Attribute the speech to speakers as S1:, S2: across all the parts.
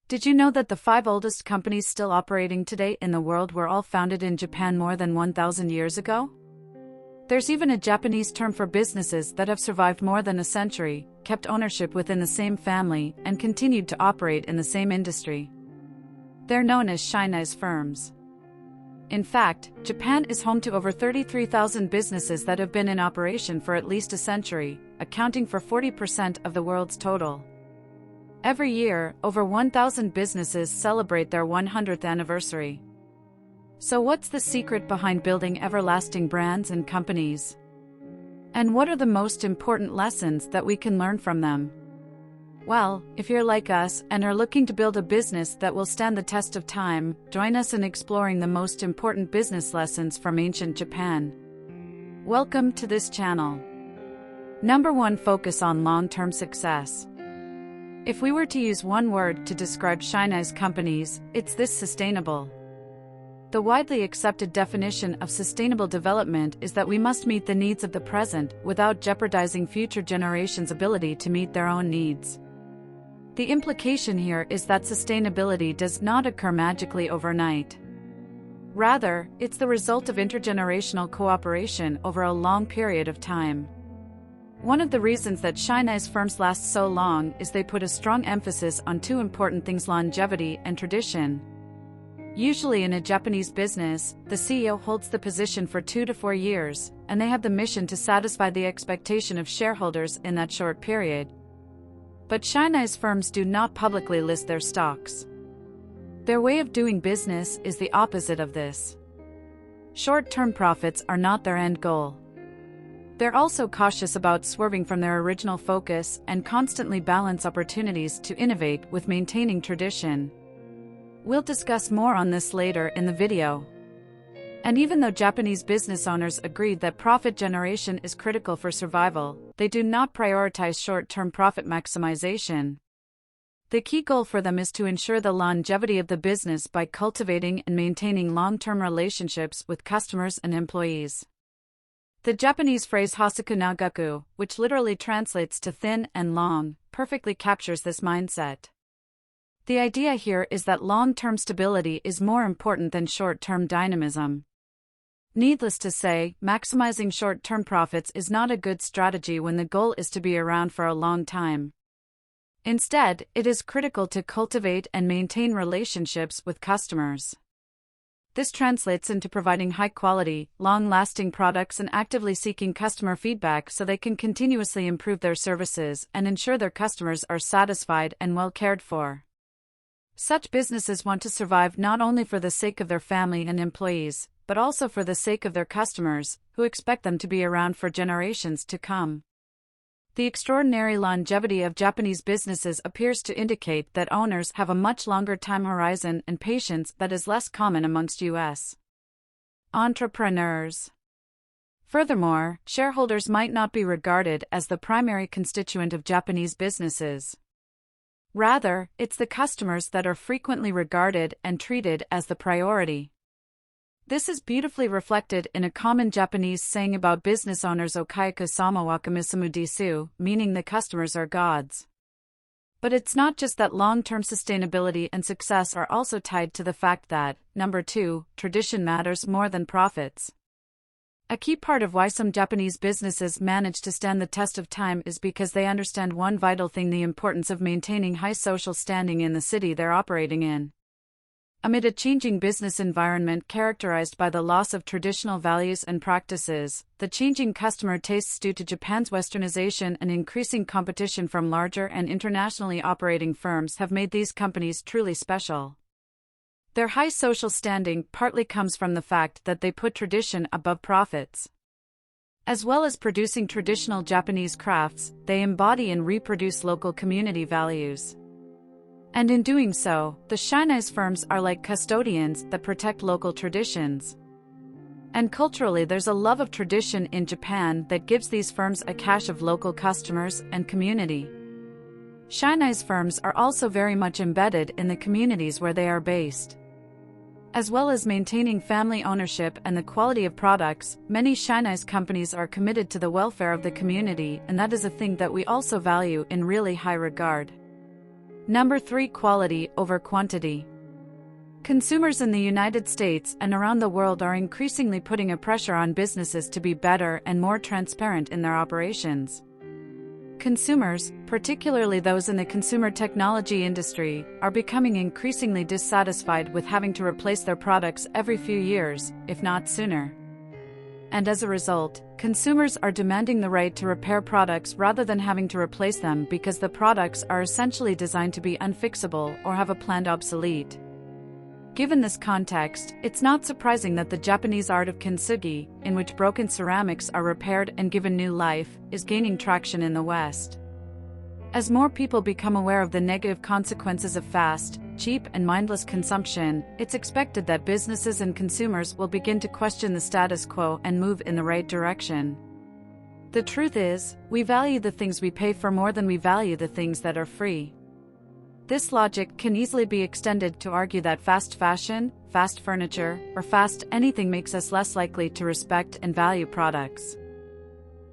S1: Did you know that the 5 oldest companies still operating today in the world were all founded in Japan more than 1,000 years ago? There's even a Japanese term for businesses that have survived more than a century, kept ownership within the same family, and continued to operate in the same industry. They're known as Shinai firms. In fact, Japan is home to over 33,000 businesses that have been in operation for at least a century, accounting for 40% of the world's total. Every year, over 1,000 businesses celebrate their 100th anniversary. So what's the secret behind building everlasting brands and companies? And what are the most important lessons that we can learn from them? Well, if you're like us and are looking to build a business that will stand the test of time, join us in exploring the most important business lessons from ancient Japan. Welcome to this channel. Number 1. Focus on long-term success. If we were to use one word to describe Shinai's companies, it's this: sustainable. The widely accepted definition of sustainable development is that we must meet the needs of the present without jeopardizing future generations' ability to meet their own needs. The implication here is that sustainability does not occur magically overnight. Rather, it's the result of intergenerational cooperation over a long period of time. One of the reasons that Shinai's firms last so long is they put a strong emphasis on two important things: longevity and tradition. Usually in a Japanese business, the CEO holds the position for 2 to 4 years, and they have the mission to satisfy the expectation of shareholders in that short period. But Shinai's firms do not publicly list their stocks. Their way of doing business is the opposite of this. Short-term profits are not their end goal. They're also cautious about swerving from their original focus and constantly balance opportunities to innovate with maintaining tradition. We'll discuss more on this later in the video. And even though Japanese business owners agreed that profit generation is critical for survival, they do not prioritize short-term profit maximization. The key goal for them is to ensure the longevity of the business by cultivating and maintaining long-term relationships with customers and employees. The Japanese phrase hasaku nagaku, which literally translates to thin and long, perfectly captures this mindset. The idea here is that long-term stability is more important than short-term dynamism. Needless to say, maximizing short-term profits is not a good strategy when the goal is to be around for a long time. Instead, it is critical to cultivate and maintain relationships with customers. This translates into providing high-quality, long-lasting products and actively seeking customer feedback so they can continuously improve their services and ensure their customers are satisfied and well cared for. Such businesses want to survive not only for the sake of their family and employees, but also for the sake of their customers, who expect them to be around for generations to come. The extraordinary longevity of Japanese businesses appears to indicate that owners have a much longer time horizon and patience that is less common amongst U.S. entrepreneurs. Furthermore, shareholders might not be regarded as the primary constituent of Japanese businesses. Rather, it's the customers that are frequently regarded and treated as the priority. This is beautifully reflected in a common Japanese saying about business owners: Okayaku sama wa kamisamu desu, meaning the customers are gods. But it's not just that long-term sustainability and success are also tied to the fact that, number 2, tradition matters more than profits. A key part of why some Japanese businesses manage to stand the test of time is because they understand one vital thing: the importance of maintaining high social standing in the city they're operating in. Amid a changing business environment characterized by the loss of traditional values and practices, the changing customer tastes due to Japan's westernization and increasing competition from larger and internationally operating firms have made these companies truly special. Their high social standing partly comes from the fact that they put tradition above profits. As well as producing traditional Japanese crafts, they embody and reproduce local community values. And in doing so, the Shinai's firms are like custodians that protect local traditions. And culturally, there's a love of tradition in Japan that gives these firms a cache of local customers and community. Shinai's firms are also very much embedded in the communities where they are based. As well as maintaining family ownership and the quality of products, many Shinai's companies are committed to the welfare of the community, and that is a thing that we also value in really high regard. Number 3. Quality over quantity. Consumers in the United States and around the world are increasingly putting a pressure on businesses to be better and more transparent in their operations. Consumers, particularly those in the consumer technology industry, are becoming increasingly dissatisfied with having to replace their products every few years, if not sooner. And as a result, consumers are demanding the right to repair products rather than having to replace them because the products are essentially designed to be unfixable or have a planned obsolete. Given this context, it's not surprising that the Japanese art of kintsugi, in which broken ceramics are repaired and given new life, is gaining traction in the West. As more people become aware of the negative consequences of fast, cheap, and mindless consumption, it's expected that businesses and consumers will begin to question the status quo and move in the right direction. The truth is, we value the things we pay for more than we value the things that are free. This logic can easily be extended to argue that fast fashion, fast furniture, or fast anything makes us less likely to respect and value products.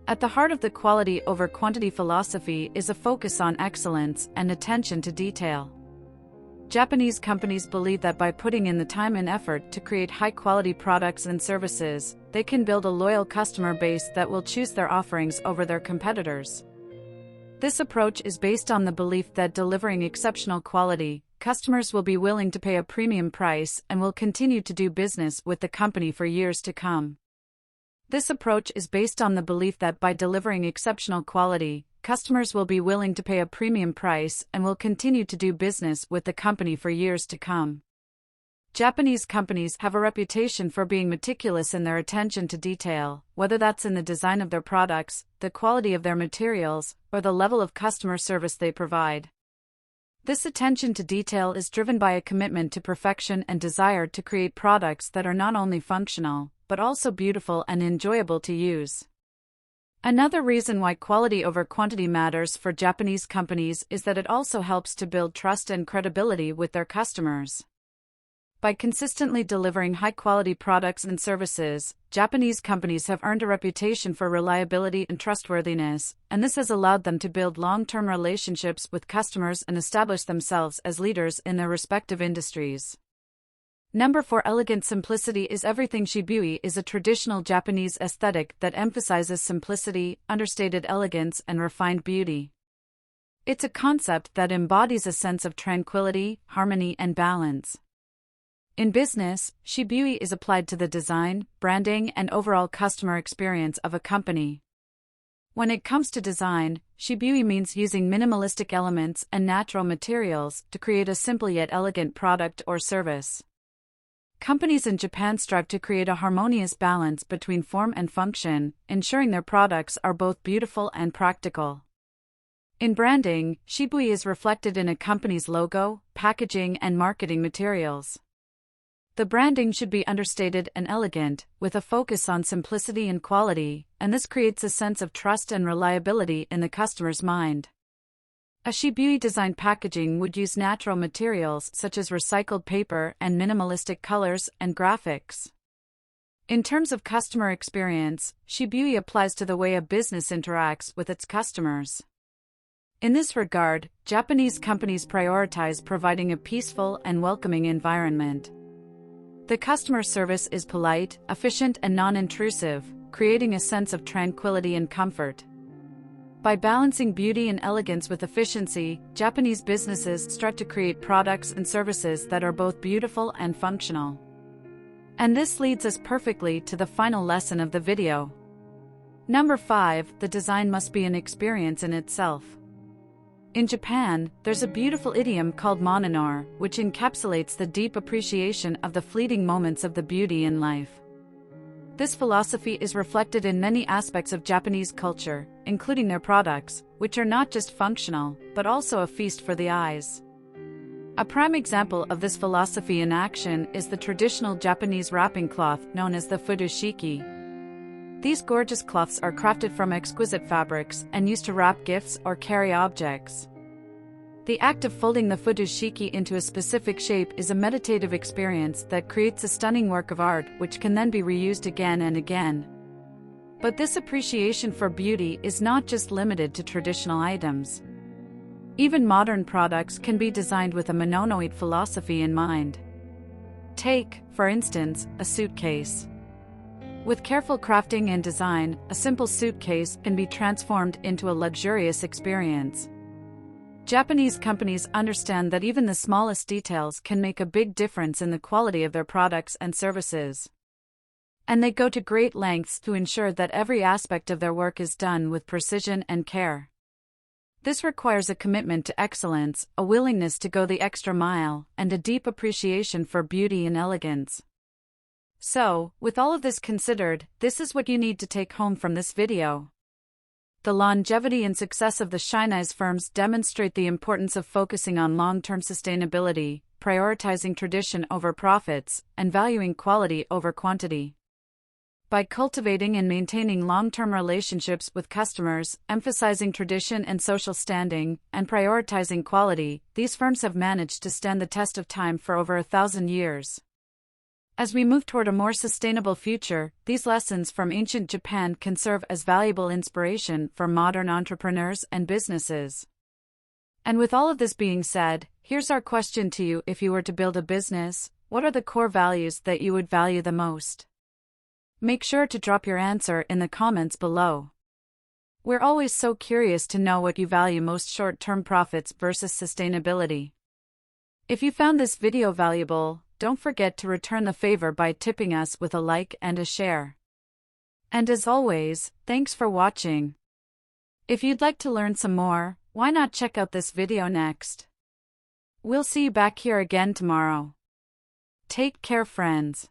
S1: At the heart of the quality over quantity philosophy is a focus on excellence and attention to detail. Japanese companies believe that by putting in the time and effort to create high-quality products and services, they can build a loyal customer base that will choose their offerings over their competitors. This approach is based on the belief that delivering exceptional quality, customers will be willing to pay a premium price and will continue to do business with the company for years to come. This approach is based on the belief that by delivering exceptional quality, customers will be willing to pay a premium price and will continue to do business with the company for years to come. Japanese companies have a reputation for being meticulous in their attention to detail, whether that's in the design of their products, the quality of their materials, or the level of customer service they provide. This attention to detail is driven by a commitment to perfection and desire to create products that are not only functional, but also beautiful and enjoyable to use. Another reason why quality over quantity matters for Japanese companies is that it also helps to build trust and credibility with their customers. By consistently delivering high-quality products and services, Japanese companies have earned a reputation for reliability and trustworthiness, and this has allowed them to build long-term relationships with customers and establish themselves as leaders in their respective industries. Number 4. Elegant simplicity is everything. Shibui is a traditional Japanese aesthetic that emphasizes simplicity, understated elegance, and refined beauty. It's a concept that embodies a sense of tranquility, harmony, and balance. In business, shibui is applied to the design, branding, and overall customer experience of a company. When it comes to design, shibui means using minimalistic elements and natural materials to create a simple yet elegant product or service. Companies in Japan strive to create a harmonious balance between form and function, ensuring their products are both beautiful and practical. In branding, shibui is reflected in a company's logo, packaging, and marketing materials. The branding should be understated and elegant, with a focus on simplicity and quality, and this creates a sense of trust and reliability in the customer's mind. A shibui-designed packaging would use natural materials such as recycled paper and minimalistic colors and graphics. In terms of customer experience, shibui applies to the way a business interacts with its customers. In this regard, Japanese companies prioritize providing a peaceful and welcoming environment. The customer service is polite, efficient, and non-intrusive, creating a sense of tranquility and comfort. By balancing beauty and elegance with efficiency, Japanese businesses strive to create products and services that are both beautiful and functional. And this leads us perfectly to the final lesson of the video. Number 5, the design must be an experience in itself. In Japan, there's a beautiful idiom called mononore, which encapsulates the deep appreciation of the fleeting moments of the beauty in life. This philosophy is reflected in many aspects of Japanese culture, including their products, which are not just functional, but also a feast for the eyes. A prime example of this philosophy in action is the traditional Japanese wrapping cloth known as the futoshiki. These gorgeous cloths are crafted from exquisite fabrics and used to wrap gifts or carry objects. The act of folding the futoshiki into a specific shape is a meditative experience that creates a stunning work of art which can then be reused again and again. But this appreciation for beauty is not just limited to traditional items. Even modern products can be designed with a mononoid philosophy in mind. Take, for instance, a suitcase. With careful crafting and design, a simple suitcase can be transformed into a luxurious experience. Japanese companies understand that even the smallest details can make a big difference in the quality of their products and services. And they go to great lengths to ensure that every aspect of their work is done with precision and care. This requires a commitment to excellence, a willingness to go the extra mile, and a deep appreciation for beauty and elegance. So, with all of this considered, this is what you need to take home from this video. The longevity and success of the Shinese firms demonstrate the importance of focusing on long-term sustainability, prioritizing tradition over profits, and valuing quality over quantity. By cultivating and maintaining long-term relationships with customers, emphasizing tradition and social standing, and prioritizing quality, these firms have managed to stand the test of time for over 1,000 years. As we move toward a more sustainable future, these lessons from ancient Japan can serve as valuable inspiration for modern entrepreneurs and businesses. And with all of this being said, here's our question to you: if you were to build a business, what are the core values that you would value the most? Make sure to drop your answer in the comments below. We're always so curious to know what you value most: short-term profits versus sustainability. If you found this video valuable, don't forget to return the favor by tipping us with a like and a share. And as always, thanks for watching. If you'd like to learn some more, why not check out this video next? We'll see you back here again tomorrow. Take care, friends.